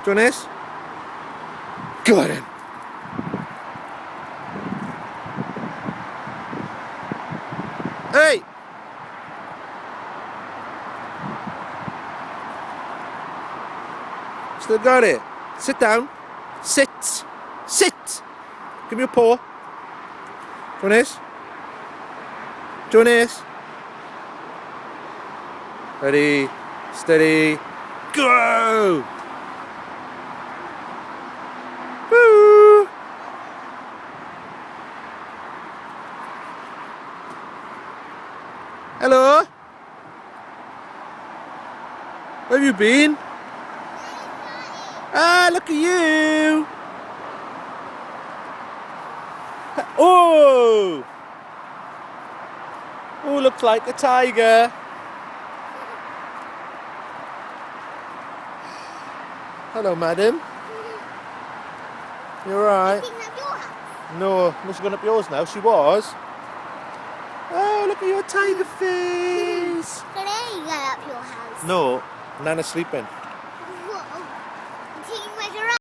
Do you want this? Go on then. Hey! Still got it. Sit down. Sit. Sit. Give me your paw. Do you want this? Do you want this? Ready. Steady. Go! Woo! Hello? Where have you been? Ah, look at you! Oh! Oh, looks like a tiger. Hello, madam. You alright? No, she's gone up yours now. She was. Oh, look at your tiger face. Today you got up your house. No, Nana's sleeping.